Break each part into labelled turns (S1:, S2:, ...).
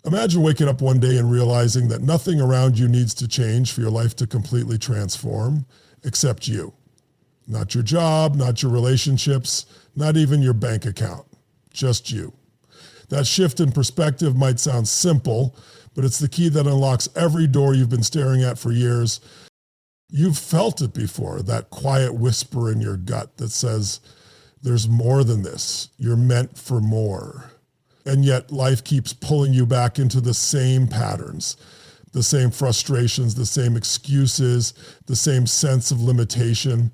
S1: Imagine waking up one day and realizing that nothing around you needs to change for your life to completely transform, except you. Not your job, not your relationships, not even your bank account, just you. That shift in perspective might sound simple, but it's the key that unlocks every door you've been staring at for years. You've felt it before, that quiet whisper in your gut that says, there's more than this. You're meant for more. And yet life keeps pulling you back into the same patterns, the same frustrations, the same excuses, the same sense of limitation.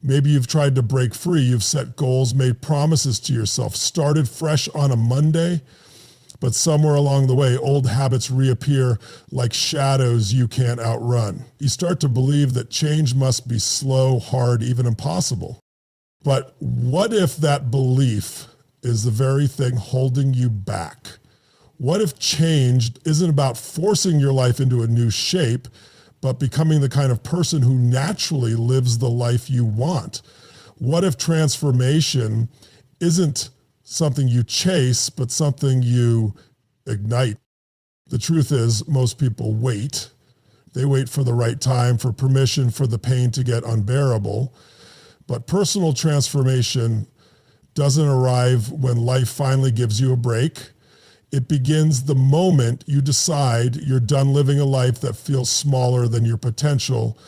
S1: Maybe you've tried to break free. You've set goals, made promises to yourself, started fresh on a Monday, but somewhere along the way, old habits reappear like shadows you can't outrun. You start to believe that change must be slow, hard, even impossible. But what if that belief is the very thing holding you back? What if change isn't about forcing your life into a new shape, but becoming the kind of person who naturally lives the life you want? What if transformation isn't something you chase, but something you ignite? The truth is, most people wait. They wait for the right time, for permission, for the pain to get unbearable. But personal transformation doesn't arrive when life finally gives you a break. It begins the moment you decide you're done living a life that feels smaller than your potential.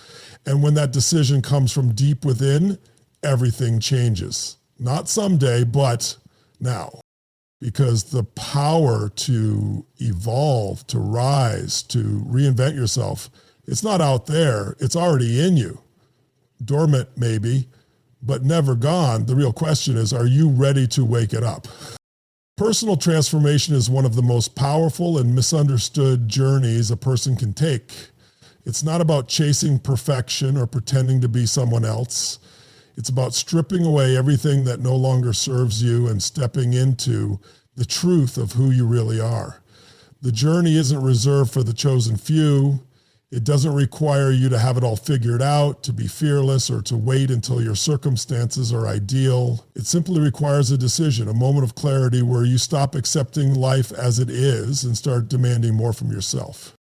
S1: And when that decision comes from deep within, everything changes. Not someday, but now. Because the power to evolve, to rise, to reinvent yourself, it's not out there, it's already in you. Dormant maybe, but never gone. The real question is, are you ready to wake it up? Personal transformation is one of the most powerful and misunderstood journeys a person can take. It's not about chasing perfection or pretending to be someone else. It's about stripping away everything that no longer serves you and stepping into the truth of who you really are. The journey isn't reserved for the chosen few. It doesn't require you to have it all figured out, to be fearless, or to wait until your circumstances are ideal. It simply requires a decision, a moment of clarity where you stop accepting life as it is and start demanding more from yourself.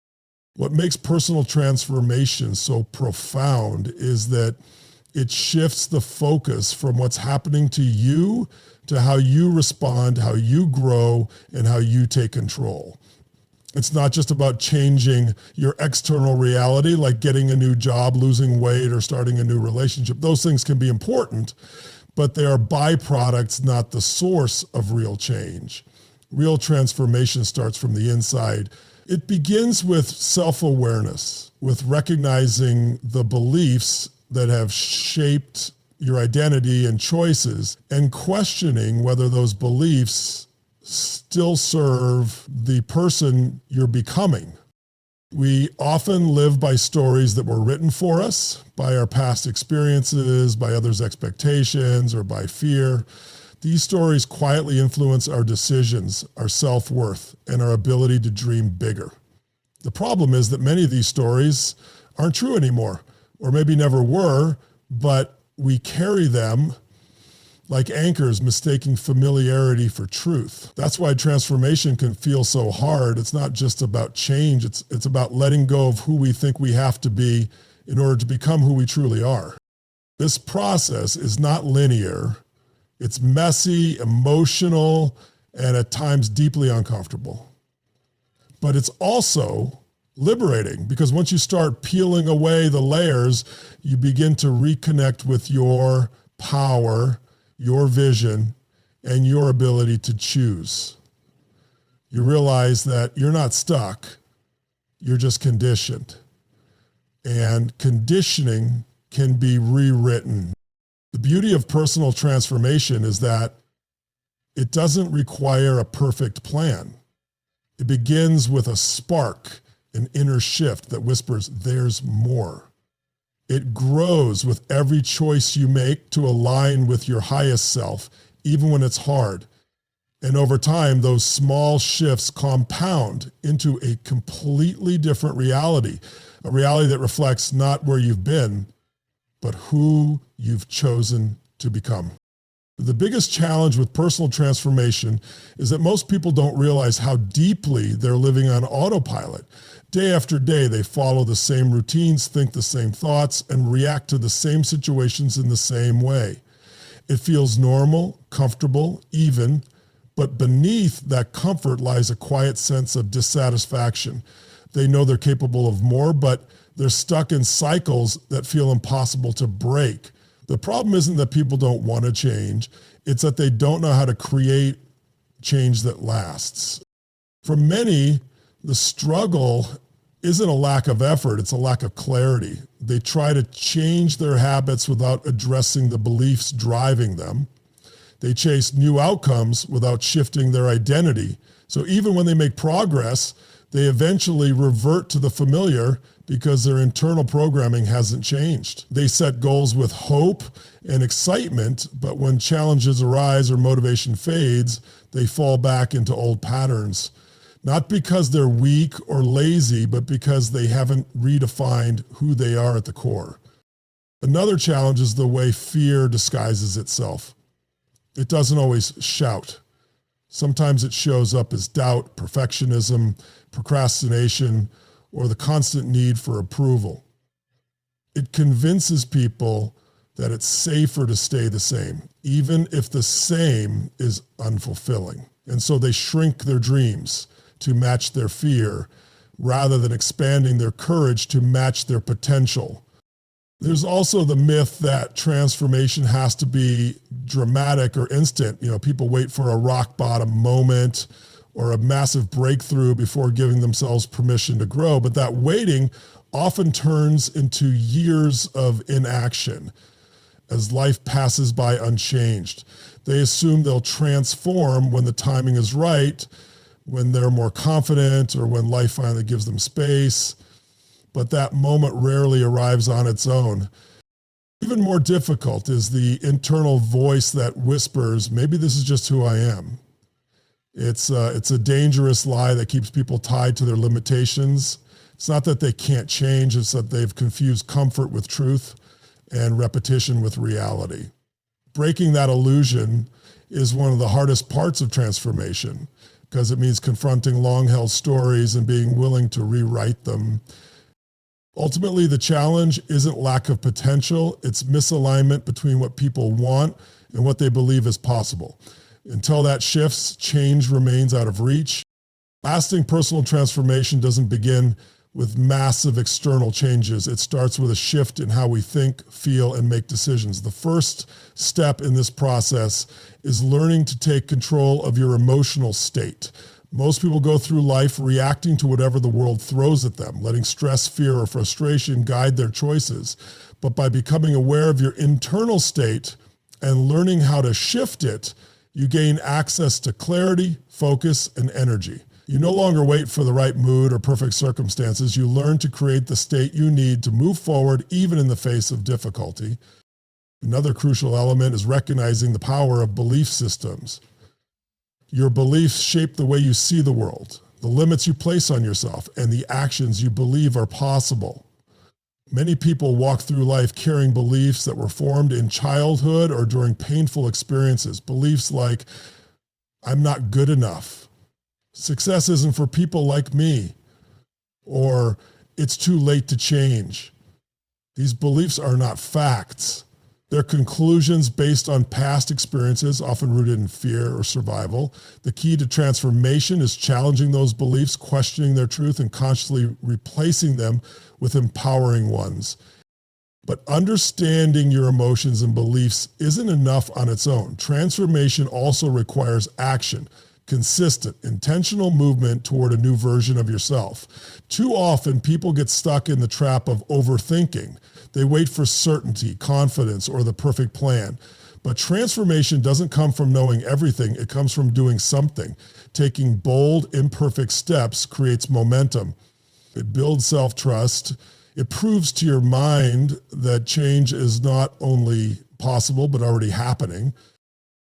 S1: What makes personal transformation so profound is that it shifts the focus from what's happening to you to how you respond, how you grow, and how you take control. It's not just about changing your external reality, like getting a new job, losing weight, or starting a new relationship. Those things can be important, but they are byproducts, not the source of real change. Real transformation starts from the inside. It begins with self-awareness, with recognizing the beliefs that have shaped your identity and choices, and questioning whether those beliefs still serve the person you're becoming. We often live by stories that were written for us, by our past experiences, by others' expectations, or by fear. These stories quietly influence our decisions, our self-worth, and our ability to dream bigger. The problem is that many of these stories aren't true anymore, or maybe never were, but we carry them like anchors, mistaking familiarity for truth. That's why transformation can feel so hard. It's not just about change. It's about letting go of who we think we have to be in order to become who we truly are. This process is not linear. It's messy, emotional, and at times deeply uncomfortable. But it's also liberating, because once you start peeling away the layers, you begin to reconnect with your power, your vision, and your ability to choose. You realize that you're not stuck, you're just conditioned. And conditioning can be rewritten. The beauty of personal transformation is that it doesn't require a perfect plan. It begins with a spark, an inner shift that whispers, there's more. It grows with every choice you make to align with your highest self, even when it's hard. And over time, those small shifts compound into a completely different reality, a reality that reflects not where you've been, but who you've chosen to become. The biggest challenge with personal transformation is that most people don't realize how deeply they're living on autopilot. Day after day, they follow the same routines, think the same thoughts, and react to the same situations in the same way. It feels normal, comfortable, even, but beneath that comfort lies a quiet sense of dissatisfaction. They know they're capable of more, but they're stuck in cycles that feel impossible to break. The problem isn't that people don't want to change, it's that they don't know how to create change that lasts. For many, the struggle isn't a lack of effort, it's a lack of clarity. They try to change their habits without addressing the beliefs driving them. They chase new outcomes without shifting their identity. So even when they make progress, they eventually revert to the familiar because their internal programming hasn't changed. They set goals with hope and excitement, but when challenges arise or motivation fades, they fall back into old patterns. Not because they're weak or lazy, but because they haven't redefined who they are at the core. Another challenge is the way fear disguises itself. It doesn't always shout. Sometimes it shows up as doubt, perfectionism, procrastination, or the constant need for approval. It convinces people that it's safer to stay the same, even if the same is unfulfilling. And so they shrink their dreams to match their fear rather than expanding their courage to match their potential. There's also the myth that transformation has to be dramatic or instant. People wait for a rock bottom moment or a massive breakthrough before giving themselves permission to grow. But that waiting often turns into years of inaction as life passes by unchanged. They assume they'll transform when the timing is right, when they're more confident, or when life finally gives them space. But that moment rarely arrives on its own. Even more difficult is the internal voice that whispers, maybe this is just who I am. It's a dangerous lie that keeps people tied to their limitations. It's not that they can't change, it's that they've confused comfort with truth and repetition with reality. Breaking that illusion is one of the hardest parts of transformation because it means confronting long-held stories and being willing to rewrite them. Ultimately, the challenge isn't lack of potential, it's misalignment between what people want and what they believe is possible. Until that shifts, change remains out of reach. Lasting personal transformation doesn't begin with massive external changes. It starts with a shift in how we think, feel, and make decisions. The first step in this process is learning to take control of your emotional state. Most people go through life reacting to whatever the world throws at them, letting stress, fear, or frustration guide their choices. But by becoming aware of your internal state and learning how to shift it, you gain access to clarity, focus, and energy. You no longer wait for the right mood or perfect circumstances. You learn to create the state you need to move forward, even in the face of difficulty. Another crucial element is recognizing the power of belief systems. Your beliefs shape the way you see the world, the limits you place on yourself, and the actions you believe are possible. Many people walk through life carrying beliefs that were formed in childhood or during painful experiences. Beliefs like, I'm not good enough, success isn't for people like me, or it's too late to change. These beliefs are not facts. They're conclusions based on past experiences, often rooted in fear or survival. The key to transformation is challenging those beliefs, questioning their truth, and consciously replacing them with empowering ones. But understanding your emotions and beliefs isn't enough on its own. Transformation also requires action, consistent, intentional movement toward a new version of yourself. Too often, people get stuck in the trap of overthinking. They wait for certainty, confidence, or the perfect plan. But transformation doesn't come from knowing everything. It comes from doing something. Taking bold, imperfect steps creates momentum. It builds self-trust. It proves to your mind that change is not only possible, but already happening.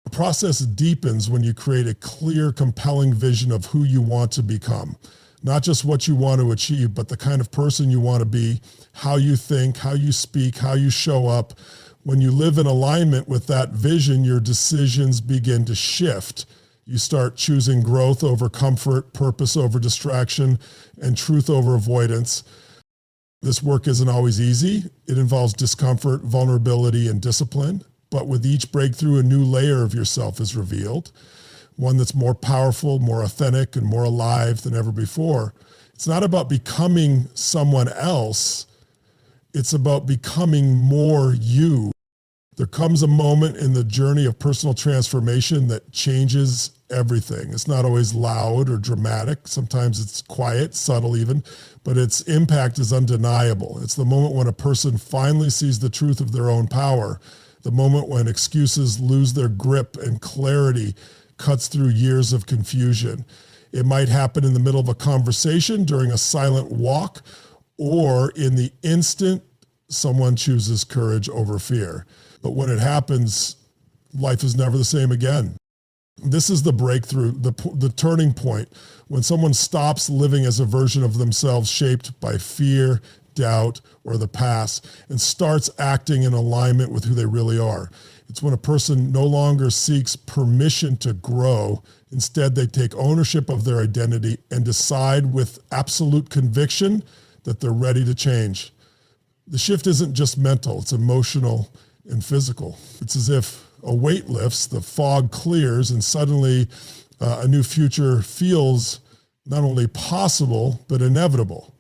S1: The process deepens when you create a clear, compelling vision of who you want to become. Not just what you want to achieve, but the kind of person you want to be, how you think, how you speak, how you show up When you live in alignment with that vision, your decisions begin to shift. You start choosing growth over comfort, purpose over distraction, and truth over avoidance. This work isn't always easy. It involves discomfort, vulnerability, and discipline. But with each breakthrough, a new layer of yourself is revealed, one that's more powerful, more authentic, and more alive than ever before. It's not about becoming someone else. It's about becoming more you. There comes a moment in the journey of personal transformation that changes everything. It's not always loud or dramatic. Sometimes it's quiet, subtle even, but its impact is undeniable. It's the moment when a person finally sees the truth of their own power, the moment when excuses lose their grip and clarity cuts through years of confusion. It might happen in the middle of a conversation, during a silent walk, or in the instant someone chooses courage over fear. But when it happens, life is never the same again. This is the breakthrough, the turning point, when someone stops living as a version of themselves shaped by fear, doubt, or the past, and starts acting in alignment with who they really are. It's when a person no longer seeks permission to grow. Instead, they take ownership of their identity and decide with absolute conviction that they're ready to change. The shift isn't just mental, it's emotional and physical. It's as if a weight lifts, the fog clears, and suddenly a new future feels not only possible, but inevitable.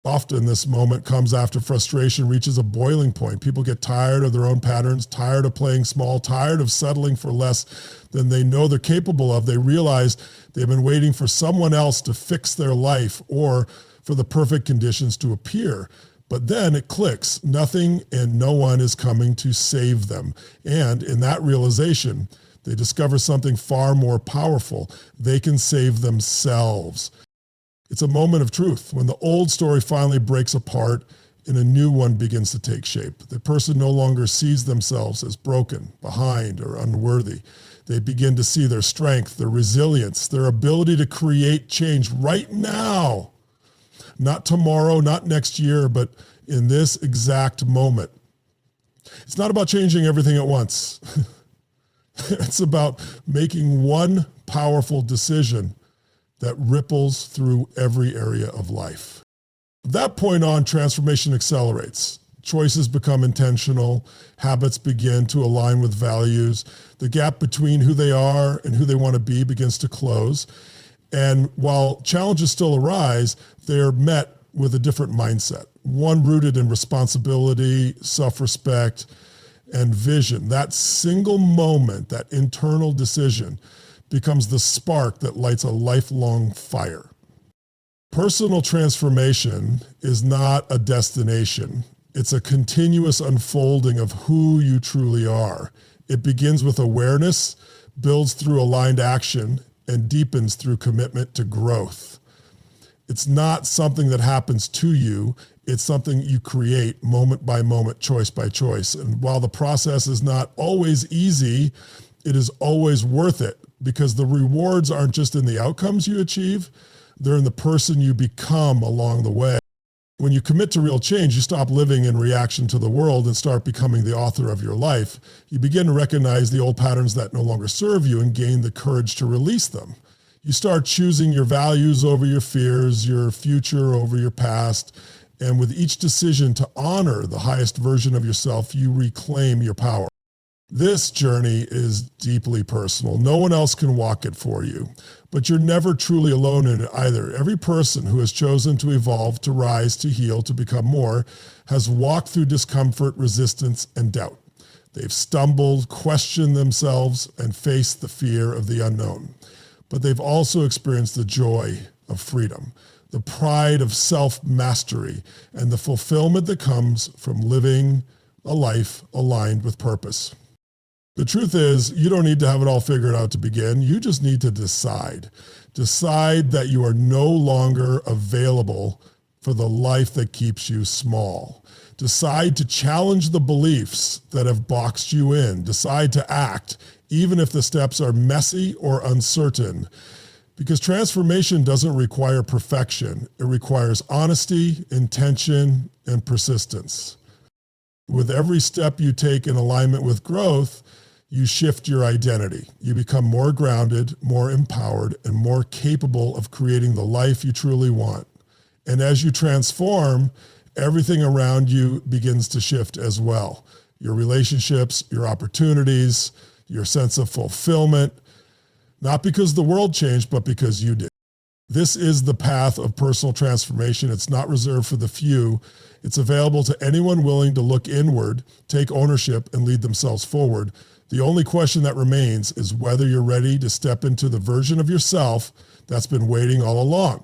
S1: Often this moment comes after frustration reaches a boiling point. People get tired of their own patterns, tired of playing small, tired of settling for less than they know they're capable of. They realize they've been waiting for someone else to fix their life or for the perfect conditions to appear. But then it clicks. Nothing and no one is coming to save them. And in that realization, they discover something far more powerful. They can save themselves. It's a moment of truth when the old story finally breaks apart and a new one begins to take shape. The person no longer sees themselves as broken, behind, or unworthy. They begin to see their strength, their resilience, their ability to create change right now. Not tomorrow, not next year, but in this exact moment. It's not about changing everything at once. It's about making one powerful decision that ripples through every area of life. From that point on, transformation accelerates. Choices become intentional. Habits begin to align with values. The gap between who they are and who they want to be begins to close. And while challenges still arise, they're met with a different mindset, one rooted in responsibility, self-respect, and vision. That single moment, that internal decision, becomes the spark that lights a lifelong fire. Personal transformation is not a destination. It's a continuous unfolding of who you truly are. It begins with awareness, builds through aligned action, and deepens through commitment to growth. It's not something that happens to you. It's something you create moment by moment, choice by choice. And while the process is not always easy, it is always worth it, because the rewards aren't just in the outcomes you achieve, they're in the person you become along the way. When you commit to real change, you stop living in reaction to the world and start becoming the author of your life. You begin to recognize the old patterns that no longer serve you and gain the courage to release them. You start choosing your values over your fears, your future over your past, and with each decision to honor the highest version of yourself, you reclaim your power. This journey is deeply personal. No one else can walk it for you, but you're never truly alone in it either. Every person who has chosen to evolve, to rise, to heal, to become more, has walked through discomfort, resistance, and doubt. They've stumbled, questioned themselves, and faced the fear of the unknown. But they've also experienced the joy of freedom, the pride of self-mastery, and the fulfillment that comes from living a life aligned with purpose. The truth is, you don't need to have it all figured out to begin. You just need to decide. Decide that you are no longer available for the life that keeps you small. Decide to challenge the beliefs that have boxed you in. Decide to act, even if the steps are messy or uncertain. Because transformation doesn't require perfection. It requires honesty, intention, and persistence. With every step you take in alignment with growth, you shift your identity. You become more grounded, more empowered, and more capable of creating the life you truly want. And as you transform, everything around you begins to shift as well. Your relationships, your opportunities, your sense of fulfillment, not because the world changed, but because you did. This is the path of personal transformation. It's not reserved for the few. It's available to anyone willing to look inward, take ownership, and lead themselves forward. The only question that remains is whether you're ready to step into the version of yourself that's been waiting all along.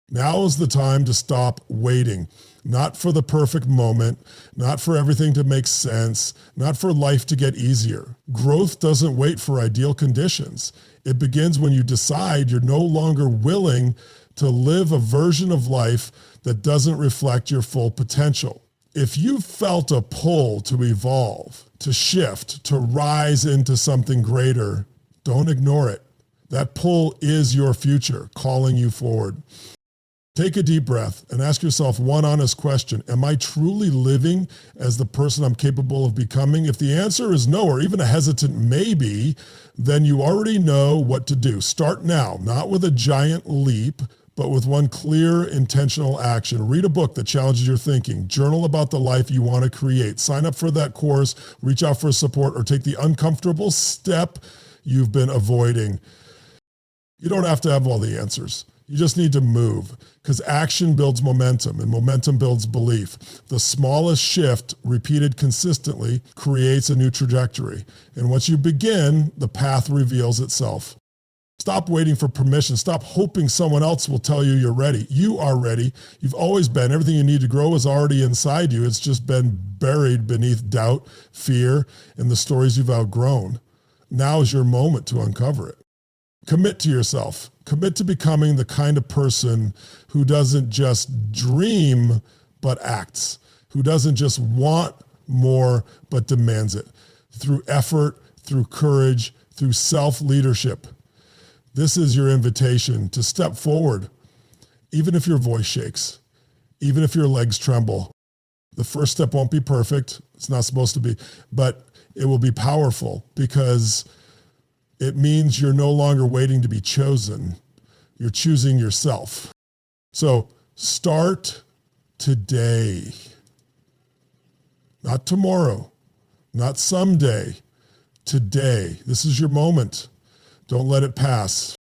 S1: Now is the time to stop waiting, not for the perfect moment, not for everything to make sense, not for life to get easier. Growth doesn't wait for ideal conditions. It begins when you decide you're no longer willing to live a version of life that doesn't reflect your full potential. If you felt a pull to evolve, to shift, to rise into something greater, don't ignore it. That pull is your future calling you forward. Take a deep breath and ask yourself one honest question. Am I truly living as the person I'm capable of becoming? If the answer is no, or even a hesitant maybe, then you already know what to do. Start now, not with a giant leap, but with one clear, intentional action. Read a book that challenges your thinking. Journal about the life you want to create. Sign up for that course, reach out for support, or take the uncomfortable step you've been avoiding. You don't have to have all the answers. You just need to move, because action builds momentum and momentum builds belief. The smallest shift repeated consistently creates a new trajectory. And once you begin, the path reveals itself. Stop waiting for permission. Stop hoping someone else will tell you you're ready. You are ready. You've always been. Everything you need to grow is already inside you. It's just been buried beneath doubt, fear, and the stories you've outgrown. Now is your moment to uncover it. Commit to yourself. Commit to becoming the kind of person who doesn't just dream, but acts, who doesn't just want more, but demands it through effort, through courage, through self-leadership. This is your invitation to step forward, even if your voice shakes, even if your legs tremble. The first step won't be perfect. It's not supposed to be, but it will be powerful because it means you're no longer waiting to be chosen. You're choosing yourself. So start today, not tomorrow, not someday, today. This is your moment. Don't let it pass.